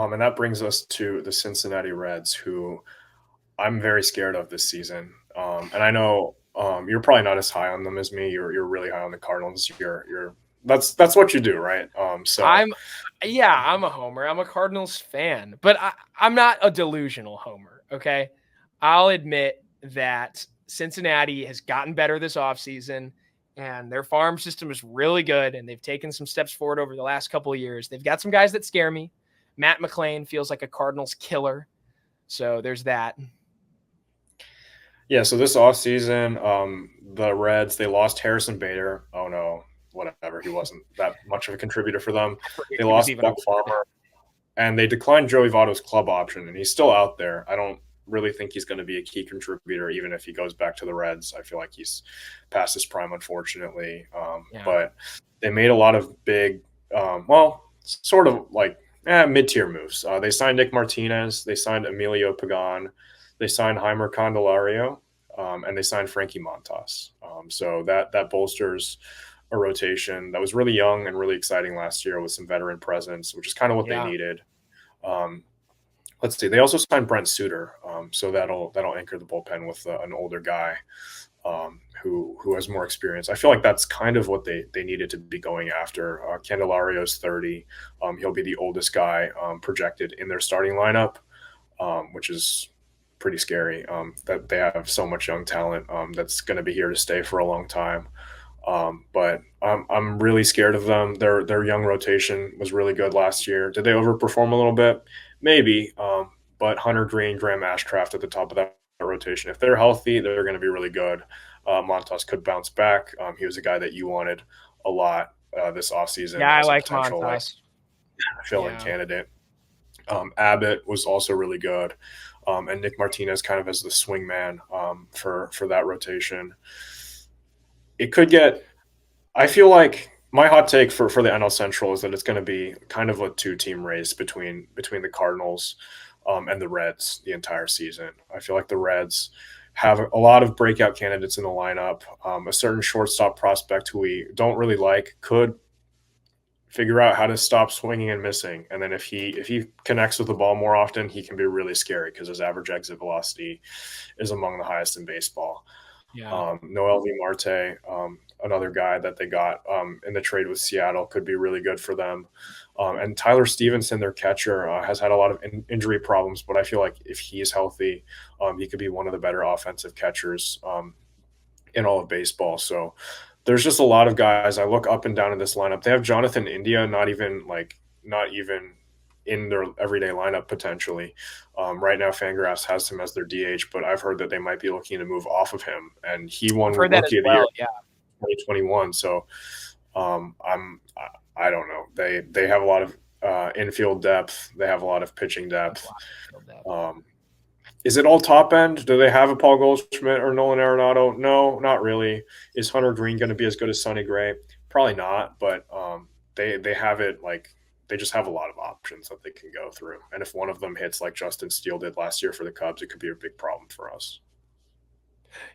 And that brings us to the Cincinnati Reds, who I'm very scared of this season. And I know you're probably not as high on them as me. You're really high on the Cardinals. You're that's what you do, right? So I'm a homer. I'm a Cardinals fan, but I'm not a delusional homer. Okay. I'll admit that Cincinnati has gotten better this offseason and their farm system is really good. And they've taken some steps forward over the last couple of years. They've got some guys that scare me. Matt McClain feels like a Cardinals killer. So there's that. yeah, so this offseason, the Reds, they lost Harrison Bader. Oh no, whatever. He wasn't that much of a contributor for them. I forget They he was lost even Buck Farmer, and they declined Joey Votto's club option, and he's still out there. I don't really think he's going to be a key contributor, even if he goes back to the Reds. I feel like he's past his prime, unfortunately. yeah. But they made a lot of big, sort of like mid-tier moves. They signed Nick Martinez. They signed Emilio Pagan. They signed Heimer Candelario, and they signed Frankie Montas. So that bolsters a rotation that was really young and really exciting last year with some veteran presence, which is kind of what they Yeah. needed. Um, let's see. They also signed Brent Suter, so that'll anchor the bullpen with an older guy who has more experience. I feel like that's kind of what they needed to be going after. Candelario's 30. He'll be the oldest guy projected in their starting lineup, which is pretty scary. That they have so much young talent that's going to be here to stay for a long time. But I'm really scared of them. Their young rotation was really good last year. Did they overperform a little bit? Maybe. But Hunter Green, Graham Ashcraft at the top of that rotation. If they're healthy, they're going to be really good. Montas could bounce back. He was a guy that you wanted a lot this offseason Yeah. I as a like potential Montas. fill-in Yeah. candidate. Abbott was also really good, and Nick Martinez kind of as the swing man for that rotation. It could get. I feel like my hot take for the NL Central is that it's going to be kind of a two-team race between the Cardinals and the Reds the entire season. I feel like the Reds have a lot of breakout candidates in the lineup. A certain shortstop prospect who we don't really like could figure out how to stop swinging and missing, and then if he connects with the ball more often, he can be really scary because his average exit velocity is among the highest in baseball. Yeah. Noel V. Marte, another guy that they got in the trade with Seattle, could be really good for them. And Tyler Stevenson, their catcher, has had a lot of injury problems, but I feel like if he's healthy, he could be one of the better offensive catchers in all of baseball. So there's just a lot of guys. I look up and down in this lineup. They have Jonathan India, not even in their everyday lineup potentially. Right now, Fangraphs has him as their DH, but I've heard that they might be looking to move off of him, and he won I've heard that as Rookie of the Year well. Yeah. 2021. So I don't know. They have a lot of infield depth. They have a lot of pitching depth. Um, is it all top end? Do they have a Paul Goldschmidt or Nolan Arenado? No, not really. Is Hunter Green going to be as good as Sonny Gray? Probably not. But they have it like they just have a lot of options that they can go through. And if one of them hits like Justin Steele did last year for the Cubs, it could be a big problem for us.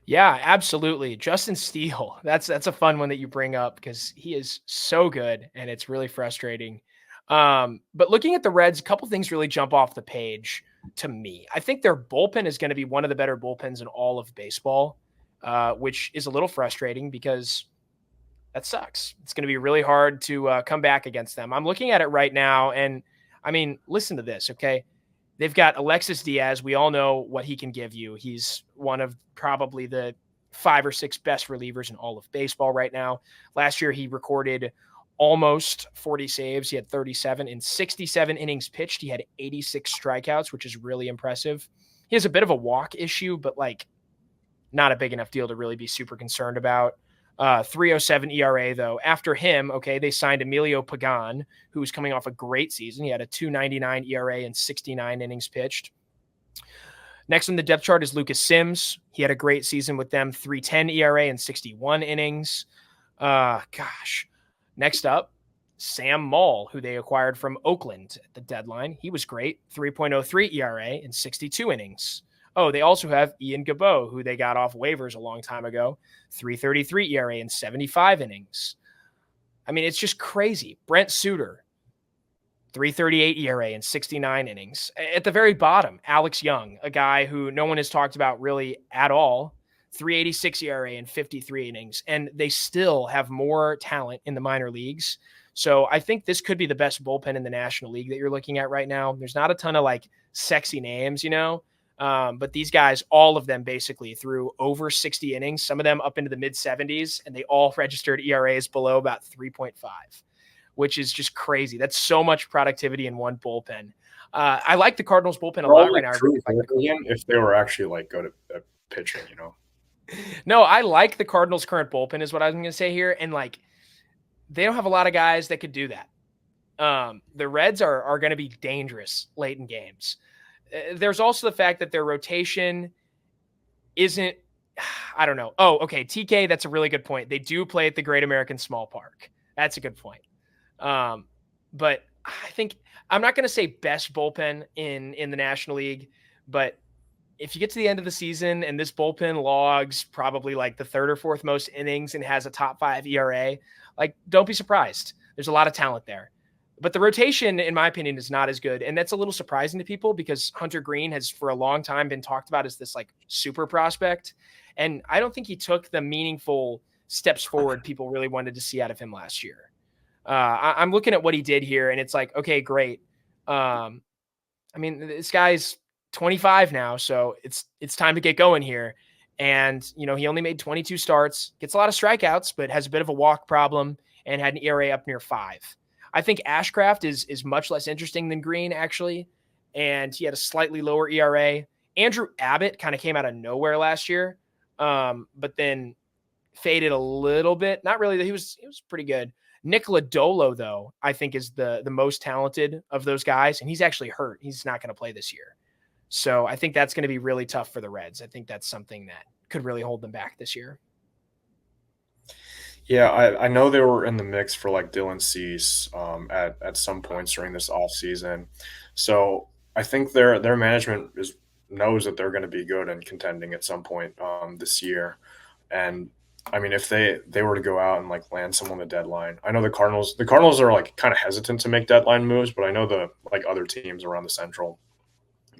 Yeah, absolutely. Justin Steele. That's a fun one that you bring up because he is so good and it's really frustrating. But looking at the Reds, a couple things really jump off the page to me. I think their bullpen is going to be one of the better bullpens in all of baseball, which is a little frustrating because that sucks. It's going to be really hard to come back against them. I'm looking at it right now, and I mean, listen to this, okay? They've got Alexis Diaz. We all know what he can give you. He's one of probably the 5 or 6 best relievers in all of baseball right now. Last year, he recorded almost 40 saves. He had 37 in 67 innings pitched. He had 86 strikeouts, which is really impressive. He has a bit of a walk issue, but like not a big enough deal to really be super concerned about. 307 ERA, though. After him, okay, they signed Emilio Pagan, who was coming off a great season. He had a 2.99 ERA and 69 innings pitched. Next on the depth chart is Lucas Sims. He had a great season with them, 3.10 ERA and 61 innings. Next up, Sam Moll, who they acquired from Oakland at the deadline. He was great, 3.03 ERA and 62 innings. Oh, they also have Ian Gabot, who they got off waivers a long time ago, 3.33 ERA and 75 innings. I mean, it's just crazy. Brent Suter, 3.38 ERA in 69 innings. At the very bottom, Alex Young, a guy who no one has talked about really at all, 3.86 ERA in 53 innings. And they still have more talent in the minor leagues. So I think this could be the best bullpen in the National League that you're looking at right now. There's not a ton of like sexy names, but these guys, all of them basically threw over 60 innings, some of them up into the mid 70s, and they all registered ERAs below about 3.5, which is just crazy. That's so much productivity in one bullpen. I like the Cardinals bullpen a lot right now. If they were actually like good at pitching, No, I like the Cardinals' current bullpen is what I was going to say here. And like, they don't have a lot of guys that could do that. The Reds are going to be dangerous late in games. There's also the fact that their rotation isn't, I don't know. Oh, okay. TK, that's a really good point. They do play at the Great American Small Park. That's a good point. But I think I'm not going to say best bullpen in the National League, but if you get to the end of the season and this bullpen logs probably like the third or fourth most innings and has a top 5 ERA, like don't be surprised. There's a lot of talent there. But the rotation, in my opinion, is not as good. And that's a little surprising to people because Hunter Green has for a long time been talked about as this like super prospect. And I don't think he took the meaningful steps forward people really wanted to see out of him last year. I'm looking at what he did here and it's like, okay, great. I mean, this guy's 25 now, so it's time to get going here. And, he only made 22 starts, gets a lot of strikeouts, but has a bit of a walk problem and had an ERA up near 5. I think Ashcraft is much less interesting than Green, actually, and he had a slightly lower ERA. Andrew Abbott kind of came out of nowhere last year, but then faded a little bit. Not really. He was pretty good. Nick Lodolo, though, I think is the most talented of those guys, and he's actually hurt. He's not going to play this year. So I think that's going to be really tough for the Reds. I think that's something that could really hold them back this year. Yeah, I know they were in the mix for like Dylan Cease at some points during this offseason. So I think their management knows that they're going to be good and contending at some point this year. And I mean, if they were to go out and like land someone the deadline, I know the Cardinals are like kind of hesitant to make deadline moves, but I know the like other teams around the Central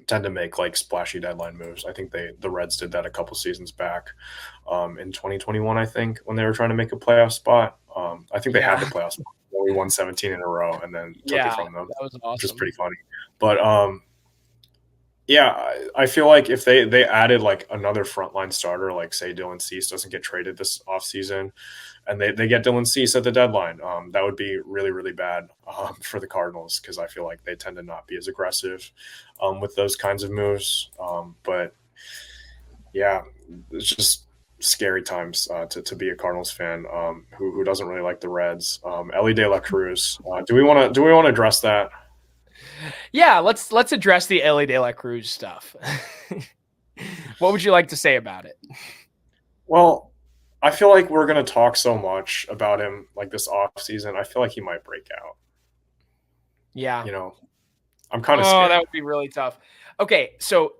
tend to make like splashy deadline moves. I think the Reds did that a couple seasons back in 2021, I think, when they were trying to make a playoff spot. I think they had the playoff spot. We won 17 in a row and then took it from them, that was awesome. which is pretty funny. But yeah, I feel like if they added like another frontline starter, like say Dylan Cease doesn't get traded this offseason, and they get Dylan Cease at the deadline, that would be really, really bad for the Cardinals because I feel like they tend to not be as aggressive with those kinds of moves. But yeah, it's just scary times to be a Cardinals fan who doesn't really like the Reds. Elly De La Cruz. Do we want to address that? Yeah, let's address the Elly De La Cruz stuff. What would you like to say about it? Well, I feel like we're going to talk so much about him like this offseason. I feel like he might break out. Yeah. I'm kind of scared. That would be really tough. Okay, so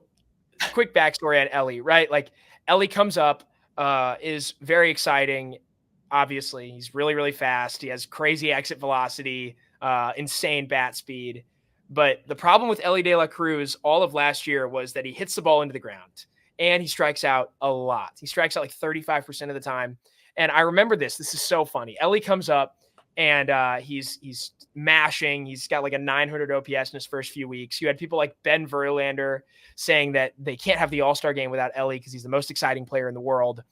quick backstory on Elly, right? Like Elly comes up, is very exciting. Obviously, he's really, really fast. He has crazy exit velocity, insane bat speed. But the problem with Elly De La Cruz all of last year was that he hits the ball into the ground and he strikes out a lot. He strikes out like 35% of the time. And I remember this. This is so funny. Elly comes up and he's mashing. He's got like a 900 OPS in his first few weeks. You had people like Ben Verlander saying that they can't have the All-Star game without Elly because he's the most exciting player in the world.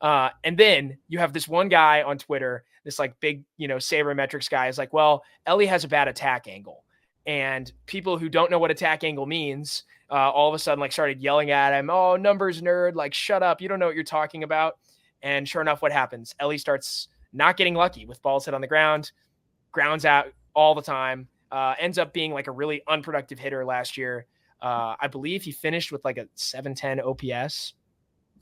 And then you have this one guy on Twitter, this like big, sabermetrics guy is like, well, Elly has a bad attack angle. And people who don't know what attack angle means, all of a sudden like started yelling at him, oh, numbers nerd, like shut up. You don't know what you're talking about. And sure enough, what happens? Elly starts not getting lucky with balls hit on the ground, grounds out all the time, ends up being like a really unproductive hitter last year. I believe he finished with like a 710 OPS.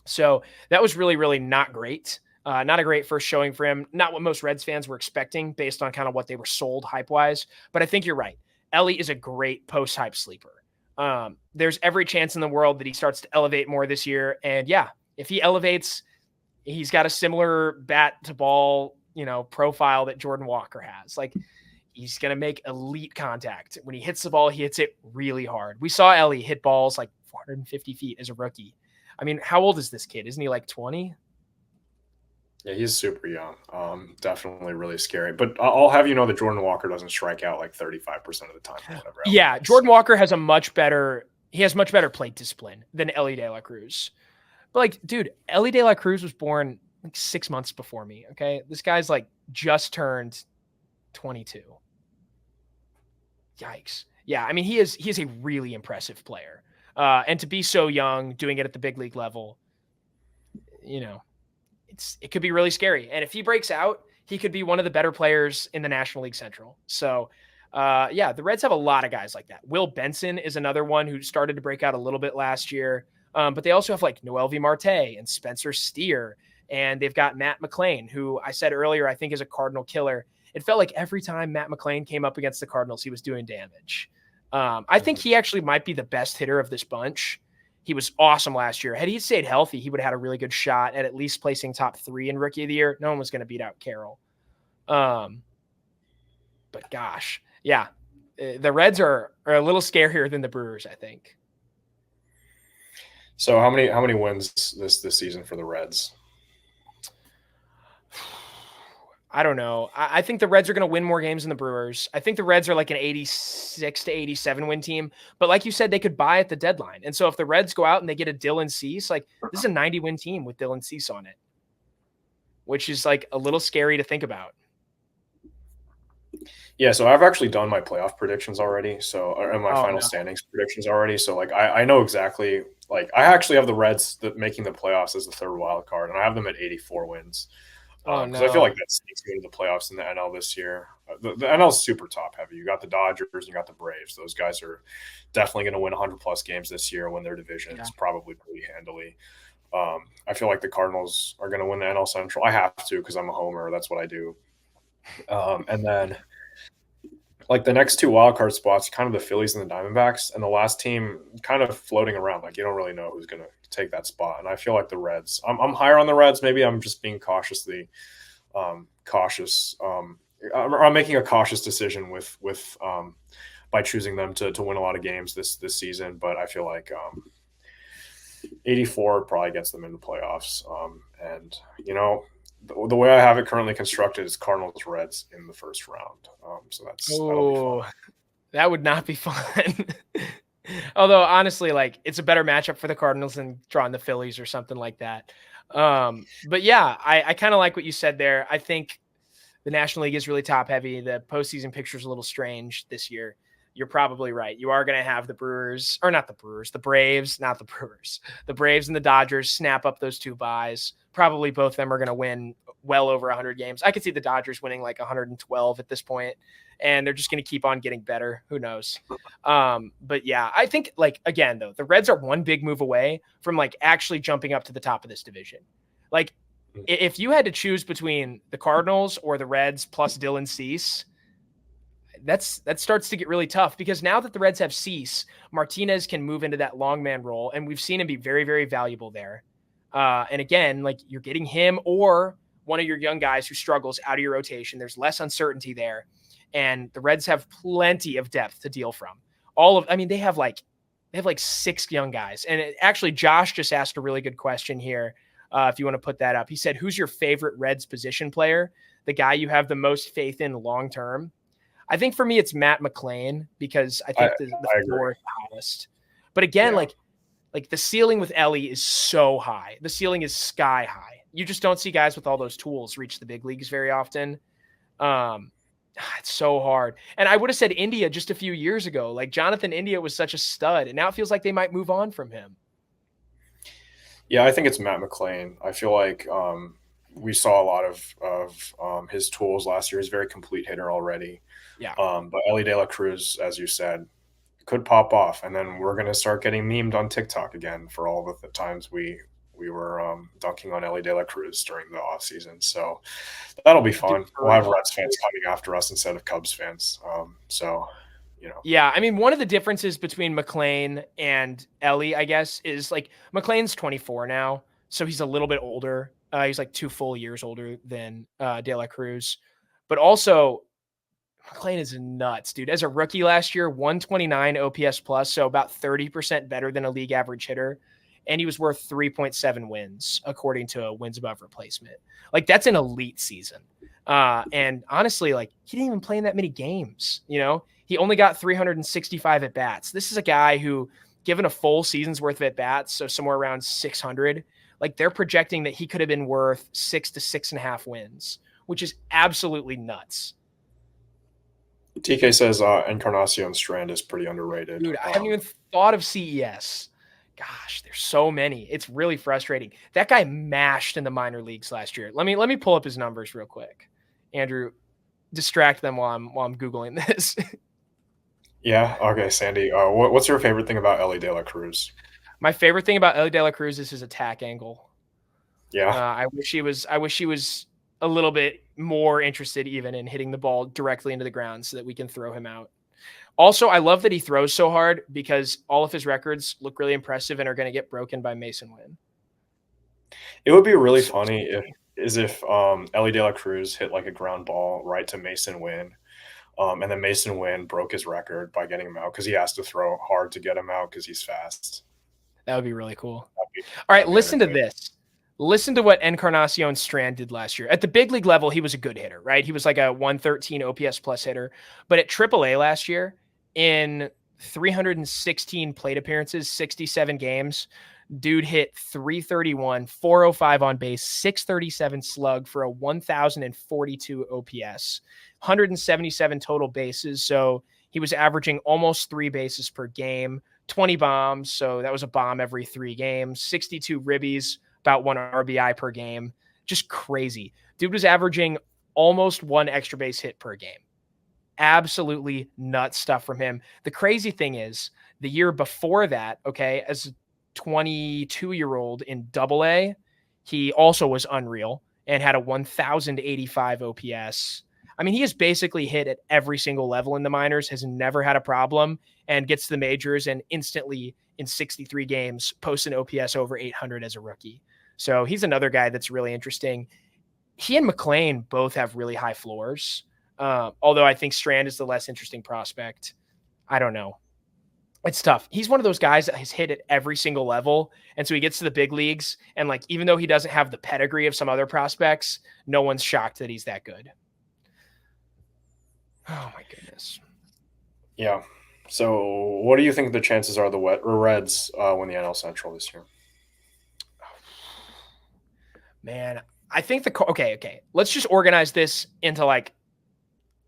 So that was really, really not great. Not a great first showing for him. Not what most Reds fans were expecting based on kind of what they were sold hype-wise. But I think you're right. Elly is a great post-hype sleeper. There's every chance in the world that he starts to elevate more this year. And yeah, if he elevates, he's got a similar bat to ball, profile that Jordan Walker has. Like He's going to make elite contact. When he hits the ball, he hits it really hard. We saw Elly hit balls like 450 feet as a rookie. I mean, how old is this kid? Isn't he like 20? Yeah, he's super young. Definitely really scary. But I'll have you know that Jordan Walker doesn't strike out like 35% of the time or whatever. Yeah, Jordan Walker has much better plate discipline than Elly De La Cruz. But like, dude, Elly De La Cruz was born like 6 months before me. Okay. This guy's like just turned 22. Yikes. Yeah. I mean, he is a really impressive player. And to be so young, doing it at the big league level, you know, it could be really scary. And if he breaks out, he could be one of the better players in the National League Central. So, yeah, the Reds have a lot of guys like that. Will Benson is another one who started to break out a little bit last year. But they also have like Noelvi Marte and Spencer Steer. And they've got Matt McLain, who I said earlier, I think is a Cardinal killer. It felt like every time Matt McLain came up against the Cardinals, he was doing damage. I think he actually might be the best hitter of this bunch. He was awesome last year. Had he stayed healthy, he would have had a really good shot at least placing top 3 in Rookie of the Year. No one was going to beat out Carroll. But gosh, yeah, the Reds are a little scarier than the Brewers, I think. So how many wins this season for the Reds? I don't know. I think the Reds are going to win more games than the Brewers. I think the Reds are like an 86 to 87 win team. But like you said, they could buy at the deadline. And so if the Reds go out and they get a Dylan Cease, like this is a 90 win team with Dylan Cease on it, which is like a little scary to think about. Yeah, so I've actually done my playoff predictions already. So and my final standings predictions already. So like I know exactly. Like I actually have the Reds making the playoffs as the 3rd wild card, and I have them at 84 wins. Because I feel like that sneaks you into the playoffs in the NL this year. The NL is super top heavy. You got the Dodgers, and you got the Braves. Those guys are definitely going to win 100+ games this year, win their divisions probably pretty handily. I feel like the Cardinals are going to win the NL Central. I have to because I'm a homer. That's what I do. And then like the next 2 wildcard spots, kind of the Phillies and the Diamondbacks, and the last team kind of floating around. Like you don't really know who's going to take that spot. And I feel like the Reds. I'm higher on the Reds. Maybe I'm just being cautiously cautious. I'm making a cautious decision with by choosing them to win a lot of games this season. But I feel like 84 probably gets them in the playoffs. And you know. The way I have it currently constructed is Cardinals Reds in the 1st round. So that'll be fun. That would not be fun. Although honestly, like it's a better matchup for the Cardinals than drawing the Phillies or something like that. But yeah, I kind of like what you said there. I think the National League is really top heavy. The postseason picture is a little strange this year. You're probably right. You are going to have the Braves, not the Brewers, the Braves and the Dodgers snap up those 2 buys. Probably both of them are going to win well over 100 games. I could see the Dodgers winning like 112 at this point, and they're just going to keep on getting better. Who knows? But yeah, I think like, again, though, the Reds are one big move away from like actually jumping up to the top of this division. Like if you had to choose between the Cardinals or the Reds plus Dylan Cease, that starts to get really tough because now that the Reds have Cease, Martinez can move into that long man role, and we've seen him be very, very valuable there. And again, like you're getting him or one of your young guys who struggles out of your rotation. There's less uncertainty there, and the Reds have plenty of depth to deal from. They have like 6 young guys, and actually, Josh just asked a really good question here. If you want to put that up, he said, "Who's your favorite Reds position player? The guy you have the most faith in long term?" I think for me, it's Matt McLain because I think the floor is the highest. But again, like the ceiling with Elly is so high. The ceiling is sky high. You just don't see guys with all those tools reach the big leagues very often. It's so hard. And I would have said India just a few years ago. Like Jonathan India was such a stud, and now it feels like they might move on from him. Yeah, I think it's Matt McLain. I feel like we saw a lot of his tools last year. He's a very complete hitter already. Yeah. But Elly De La Cruz, as you said, could pop off, and then we're going to start getting memed on TikTok again for all of the times we were dunking on Elly De La Cruz during the offseason. So that'll be fun. We'll have Reds fans coming after us instead of Cubs fans. So, you know. Yeah, I mean, one of the differences between McLain and Elly, I guess, is like McLain's 24 now, so he's a little bit older. He's like 2 full years older than De La Cruz. But also, McLean is nuts, dude. As a rookie last year, 129 OPS plus, so about 30% better than a league average hitter. And he was worth 3.7 wins, according to a wins above replacement. Like, that's an elite season. And honestly, like, he didn't even play in that many games. You know, he only got 365 at bats. This is a guy who, given a full season's worth of at bats, so somewhere around 600, like, they're projecting that he could have been worth 6 to 6.5 wins, which is absolutely nuts. TK says Encarnacion Strand is pretty underrated. Dude, I haven't even thought of CES. Gosh, there's so many. It's really frustrating. That guy mashed in the minor leagues last year. Let me pull up his numbers real quick. Andrew, distract them while I'm Googling this. Yeah. Okay, Sandy. What's your favorite thing about Elly De La Cruz? My favorite thing about Elly De La Cruz is his attack angle. Yeah. I wish he was a little bit more interested even in hitting the ball directly into the ground so that we can throw him out. Also, I love that he throws so hard because all of his records look really impressive and are going to get broken by Mason Wynn. It would be really funny if Elly De La Cruz hit like a ground ball right to Mason Wynn, and then Mason Wynn broke his record by getting him out because he has to throw hard to get him out because he's fast. That would be really cool. All right, listen to this. Listen to what Encarnacion Strand did last year. At the big league level, he was a good hitter, right? He was like a 113 OPS plus hitter. But at AAA last year, in 316 plate appearances, 67 games, dude hit 331, 405 on base, 637 slug for a 1,042 OPS, 177 total bases. So he was averaging almost 3 bases per game, 20 bombs. So that was a bomb every 3 games, 62 ribbies, about 1 RBI per game. Just crazy. Dude was averaging almost 1 extra base hit per game. Absolutely nuts stuff from him. The crazy thing is, the year before that, okay, as a 22-year-old in AA, he also was unreal and had a 1,085 OPS. I mean, he has basically hit at every single level in the minors, has never had a problem, and gets to the majors and instantly in 63 games posts an OPS over 800 as a rookie. So he's another guy that's really interesting. He and McLean both have really high floors. Although I think Strand is the less interesting prospect. I don't know. It's tough. He's one of those guys that has hit at every single level. And so he gets to the big leagues. And like, even though he doesn't have the pedigree of some other prospects, no one's shocked that he's that good. Oh my goodness. Yeah. So what do you think the chances are the Reds win the NL Central this year? Man, I think okay. Let's just organize this into like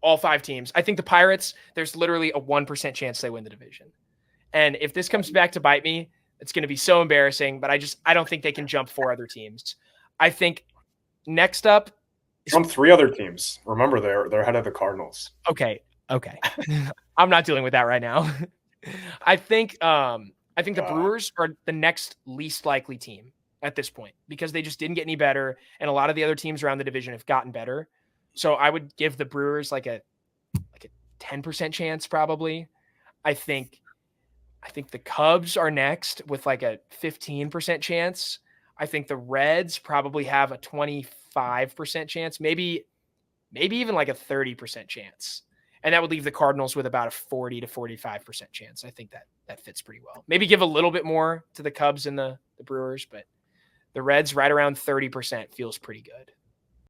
all 5 teams. I think the Pirates, there's literally a 1% chance they win the division. And if this comes back to bite me, it's going to be so embarrassing, but I don't think they can jump 4 other teams. I think next up jump 3 other teams. Remember, they're ahead of the Cardinals. Okay. I'm not dealing with that right now. I think the Brewers are the next least likely team at this point because they just didn't get any better, and a lot of the other teams around the division have gotten better. So I would give the Brewers like a 10% chance probably. I think the Cubs are next with like a 15% chance. I think the Reds probably have a 25% chance, maybe even like a 30% chance. And that would leave the Cardinals with about a 40 to 45% chance. I think that fits pretty well. Maybe give a little bit more to the Cubs and the Brewers, but the Reds right around 30% feels pretty good.